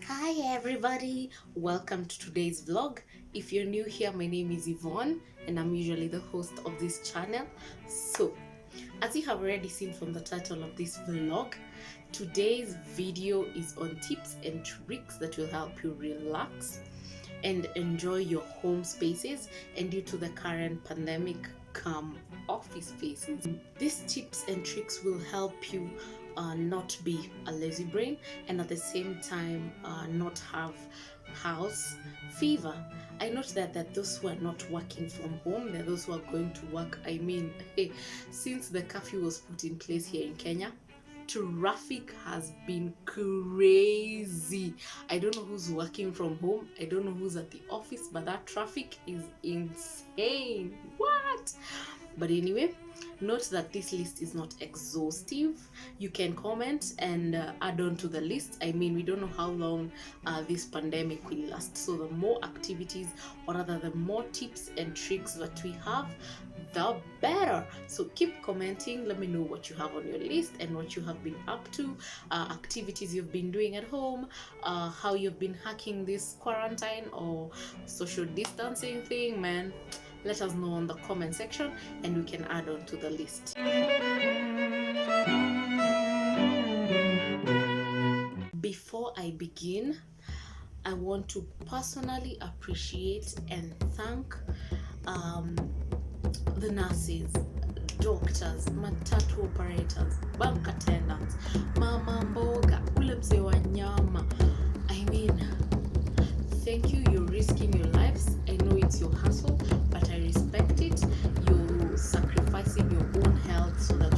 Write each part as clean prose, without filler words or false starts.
Hi everybody, welcome to today's vlog. If you're new here, my name is Yvonne and I'm usually the host of this channel. So, as you have already seen from the title of this vlog, today's video is on tips and tricks that will help you relax and enjoy your home spaces and due to the current pandemic come office spaces. These tips and tricks will help you not be a lazy brain and at the same time not have house fever. I note that those who are not working from home, there are those who are going to work. I mean, hey, since the curfew was put in place here in Kenya, traffic has been crazy. I don't know who's working from home, I don't know who's at the office, but that traffic is insane. What? But anyway, note that this list is not exhaustive. You can comment and add on to the list. I mean, we don't know how long this pandemic will last, so the more activities, or rather the more tips and tricks that we have, the better. So keep commenting, let me know what you have on your list and what you have been up to, activities you've been doing at home, how you've been hacking this quarantine or social distancing thing. Man, let us know on the comment section and we can add on to the list. Before I begin, I want to personally appreciate and thank the nurses, doctors, matatu operators, bank attendants, mama mboga, ule mzee wa nyama. I mean, thank you. You're risking your lives. I know it's your hustle, but I respect it. You're sacrificing your own health so that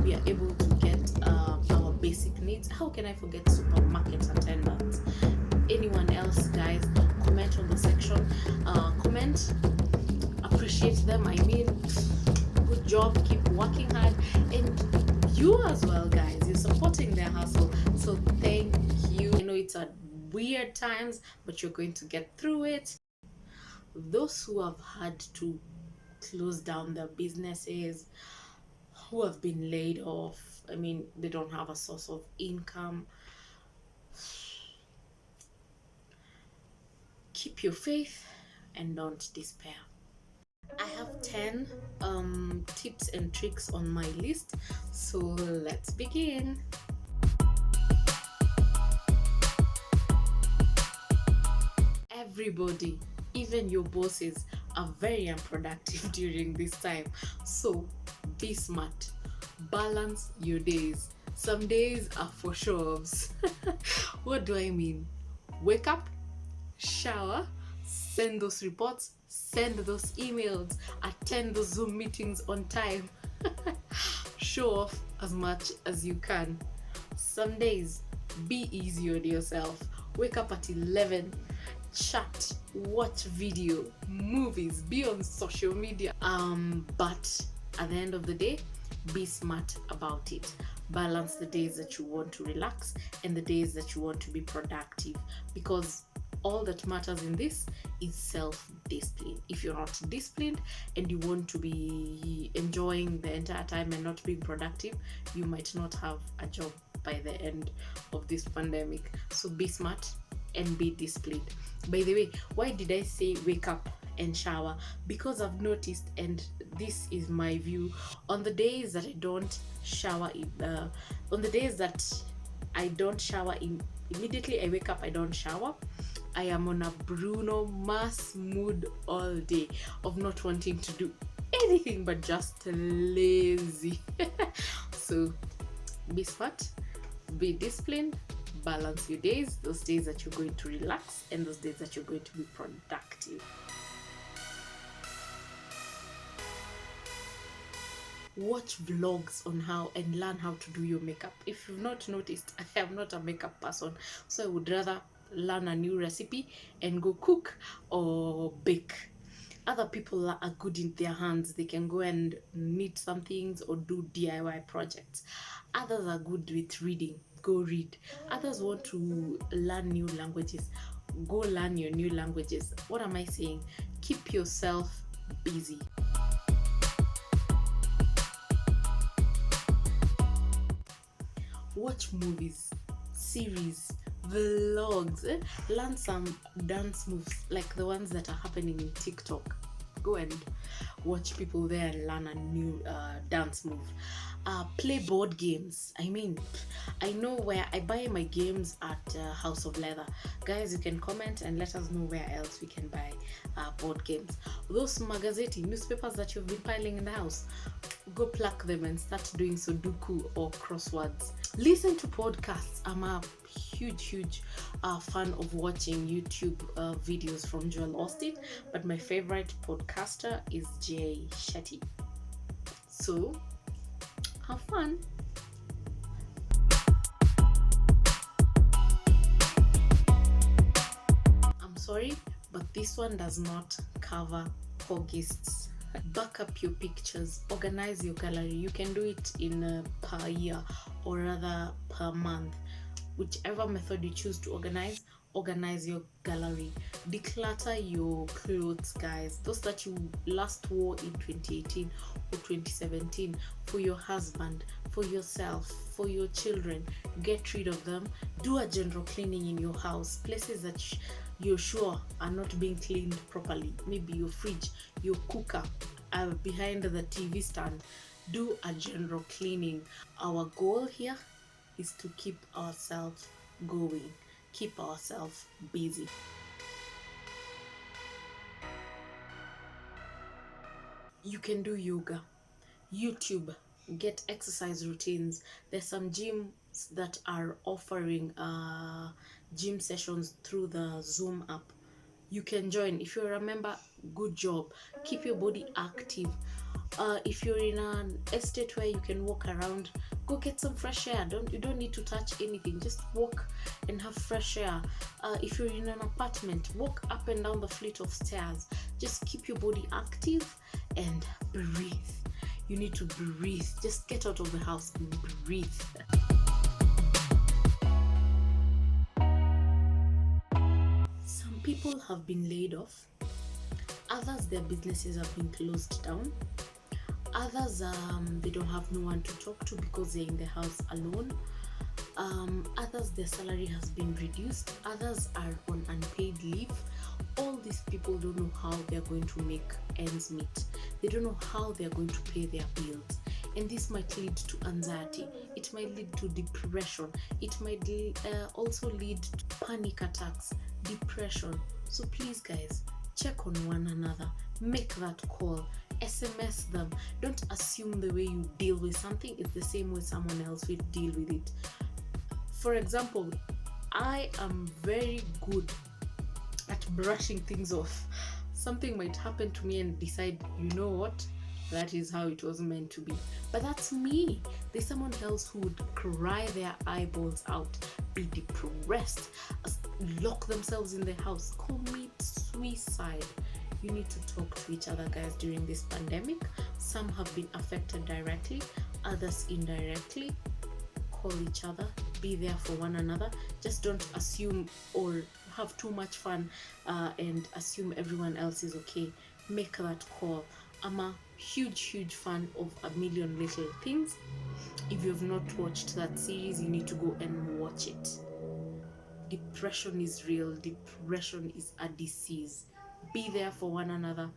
we are able to get our basic needs. How can I forget supermarket attendants? Anyone else, guys? Comment on the section. Comment. Appreciate them. I mean, good job. Keep working hard, and you as well, guys. You're supporting their hustle. So thank you. I know it's a weird times, but you're going to get through it. Those who have had to close down their businesses, who have been laid off, I mean, they don't have a source of income, keep your faith and don't despair. I have 10 tips and tricks on my list, so let's begin. Everybody, even your bosses, are very unproductive during this time. So be smart. Balance your days. Some days are for shows. What do I mean? Wake up, shower, send those reports, send those emails, attend those Zoom meetings on time. Show off as much as you can. Some days, be easy on yourself. Wake up at 11, chat, watch video, movies, be on social media. But at the end of the day, be smart about it. Balance the days that you want to relax and the days that you want to be productive, because all that matters in this is self-discipline. If you're not disciplined and you want to be enjoying the entire time and not being productive, you might not have a job by the end of this pandemic. So be smart and be disciplined. By the way, why did I say wake up and shower? Because I've noticed, and this is my view, on the days that I don't shower on the days that I don't shower immediately I wake up, I don't shower, I am on a Bruno Mars mood all day of not wanting to do anything but just lazy. So be smart, be disciplined, balance your days, those days that you're going to relax and those days that you're going to be productive. Watch vlogs on how and learn how to do your makeup. If you've not noticed, I am not a makeup person, so I would rather learn a new recipe and go cook or bake. Other people are good in their hands. They can go and knit some things or do DIY projects. Others are good with reading. Go read. Others want to learn new languages. Go learn your new languages. What am I saying? Keep yourself busy. Watch movies, series, vlogs, learn some dance moves like the ones that are happening in TikTok. Go and watch people there and learn a new dance move. Play board games. I mean, I know where I buy my games at House of Leather. Guys, you can comment and let us know where else we can buy board games. Those magazeti, newspapers that you've been piling in the house, go pluck them and start doing Sudoku or crosswords. Listen to podcasts. I'm a huge fan of watching YouTube videos from Joel Austin, but my favorite podcaster is Jay Shetty. So have fun. I'm sorry, but this one does not cover Augusts. Back up your pictures, organize your gallery. You can do it in per year or rather per month. Whichever method you choose to organize your gallery. Declutter your clothes, guys. Those that you last wore in 2018 or 2017, for your husband, for yourself, for your children. Get rid of them. Do a general cleaning in your house. Places that you're sure are not being cleaned properly. Maybe your fridge, your cooker, behind the TV stand. Do a general cleaning. Our goal here is to keep ourselves going, keep ourselves busy. You can do yoga. YouTube, get exercise routines. There's some gyms that are offering gym sessions through the Zoom app. You can join. If you're a member, good job. Keep your body active. If you're in an estate where you can walk around, go get some fresh air. You don't need to touch anything. Just walk and have fresh air. If you're in an apartment, walk up and down the flight of stairs. Just keep your body active and breathe. You need to breathe. Just get out of the house and breathe. Some people have been laid off. Others, their businesses have been closed down. Others, they don't have no one to talk to because they're in the house alone. Others, their salary has been reduced. Others are on unpaid leave. All these people don't know how they're going to make ends meet. They don't know how they're going to pay their bills. And this might lead to anxiety. It might lead to depression. It might also lead to panic attacks, depression. So please, guys, check on one another. Make that call. SMS them. Don't assume the way you deal with something is the same way someone else will deal with it. For example, I am very good at brushing things off. Something might happen to me and decide, you know what? That is how it was meant to be. But that's me. There's someone else who would cry their eyeballs out, be depressed, lock themselves in the house, commit suicide. You need to talk to each other, guys, during this pandemic. Some have been affected directly, others indirectly. Call each other, be there for one another. Just don't assume or have too much fun and assume everyone else is okay. Make that call. I'm a huge fan of A Million Little Things. If you've not watched that series, you need to go and watch it. Depression is real. Depression is a disease. Be there for one another.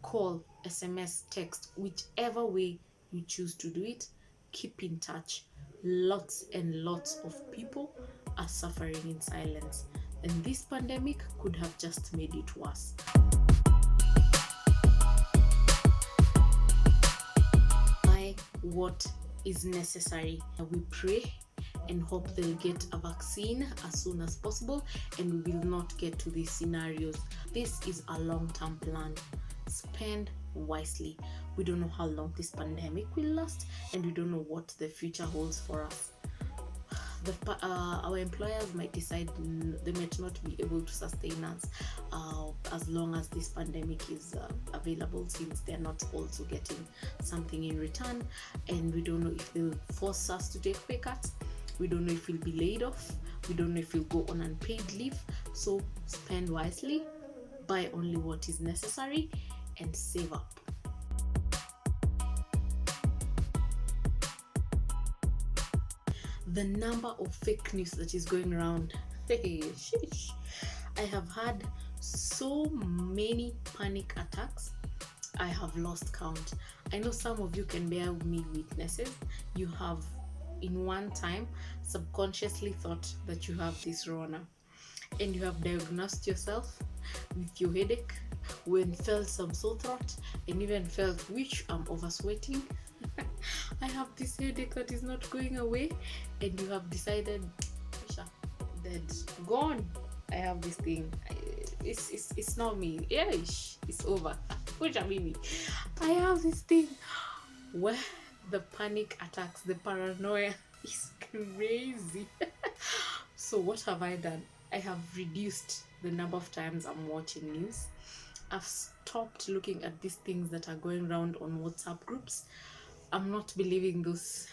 Call, SMS, text, whichever way you choose to do it. Keep in touch. Lots and lots of people are suffering in silence, and this pandemic could have just made it worse. Buy what is necessary. We pray and hope they'll get a vaccine as soon as possible, and we will not get to these scenarios. This is a long-term plan. Spend wisely. We don't know how long this pandemic will last, and we don't know what the future holds for us. Our employers might decide they might not be able to sustain us as long as this pandemic is available, since they're not also getting something in return, and we don't know if they'll force us to take pay cuts. We don't know if we'll be laid off. We don't know if we'll go on unpaid leave. So spend wisely, buy only what is necessary, and save up. The number of fake news that is going around Hey, sheesh. I have had so many panic attacks. I have lost count. I know some of you can bear me witnesses. You have, in one time, subconsciously thought that you have this Rona, and you have diagnosed yourself with your headache, when felt some sore throat, and even felt which I'm oversweating. I have this headache that is not going away, and you have decided, Misha, dead, gone. I have this thing. It's not me. Yeah, it's over. Which I mean, I have this thing where the panic attacks, the paranoia is crazy. So what have I done? I have reduced the number of times I'm watching news. I've stopped looking at these things that are going around on WhatsApp groups. I'm not believing those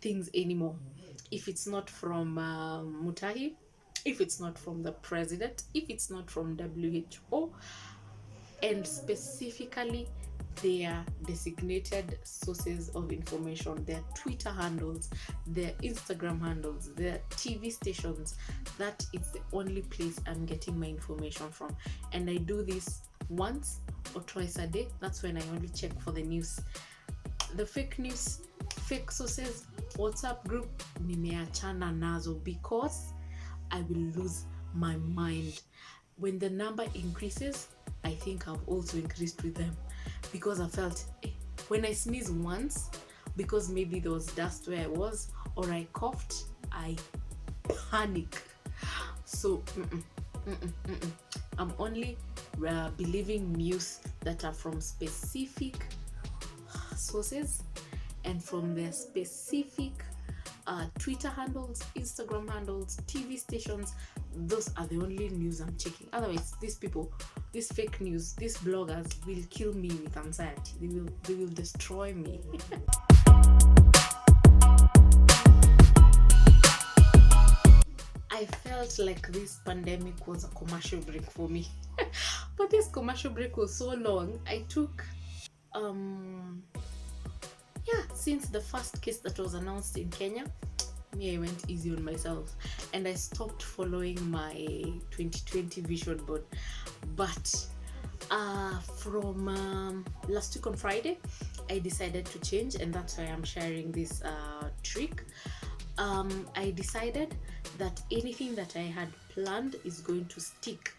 things anymore. If it's not from Mutahi, if it's not from the president, if it's not from WHO, and specifically their designated sources of information, their Twitter handles, their Instagram handles, their TV stations, that is the only place I'm getting my information from. And I do this once or twice a day. That's when I only check for the news. The fake news, fake sources, WhatsApp group, nimeachana nazo, because I will lose my mind. When the number increases, I think I've also increased with them, because I felt when I sneeze once, because maybe there was dust where I was, or I coughed, I panic. So I'm only believing news that are from specific sources and from their specific Twitter handles, Instagram handles, TV stations. Those are the only news I'm checking. Otherwise, these people, this fake news, these bloggers will kill me with anxiety. They will destroy me. I felt like this pandemic was a commercial break for me. But this commercial break was so long. I took since the first case that was announced in Kenya, I went easy on myself, and I stopped following my 2020 vision board. But from last week on Friday, I decided to change, and that's why I'm sharing this trick. I decided that anything that I had planned is going to stick,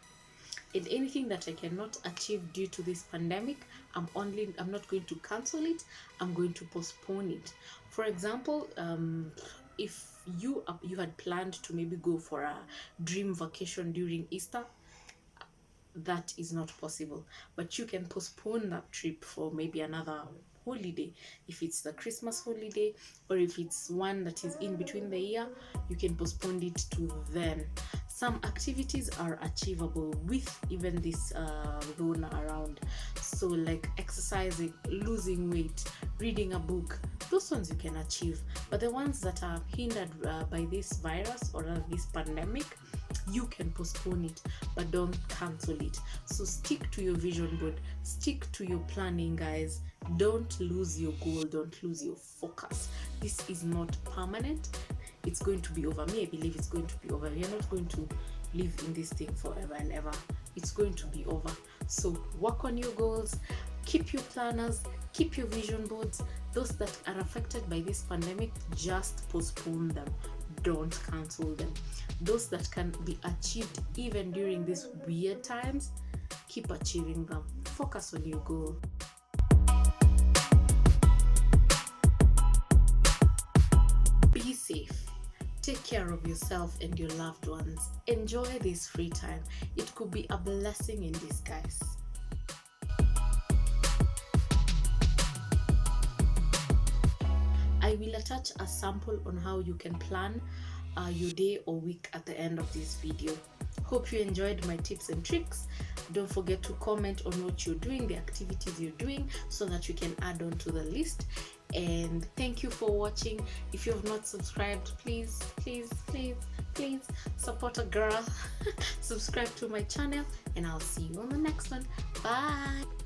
and anything that I cannot achieve due to this pandemic, I'm not going to cancel it. I'm going to postpone it. For example, if you had planned to maybe go for a dream vacation during Easter, that is not possible, but you can postpone that trip for maybe another holiday. If it's the Christmas holiday, or if it's one that is in between the year, you can postpone it to then. Some activities are achievable with even this Rona around. So like exercising, losing weight, reading a book, those ones you can achieve. But the ones that are hindered by this virus or this pandemic, you can postpone it, but don't cancel it. So stick to your vision board, stick to your planning, guys. Don't lose your goal, don't lose your focus. This is not permanent. It's going to be over. Me, I believe it's going to be over. You're not going to live in this thing forever and ever. It's going to be over. So work on your goals, keep your planners, keep your vision boards. Those that are affected by this pandemic, just postpone them. Don't cancel them. Those that can be achieved even during these weird times, keep achieving them. Focus on your goal. Be safe. Take care of yourself and your loved ones. Enjoy this free time. It could be a blessing in disguise. I will attach a sample on how you can plan your day or week at the end of this video. Hope you enjoyed my tips and tricks. Don't forget to comment on what you're doing, the activities you're doing, so that you can add on to the list. And thank you for watching. If you have not subscribed, please support a girl. Subscribe to my channel, and I'll see you on the next one. Bye.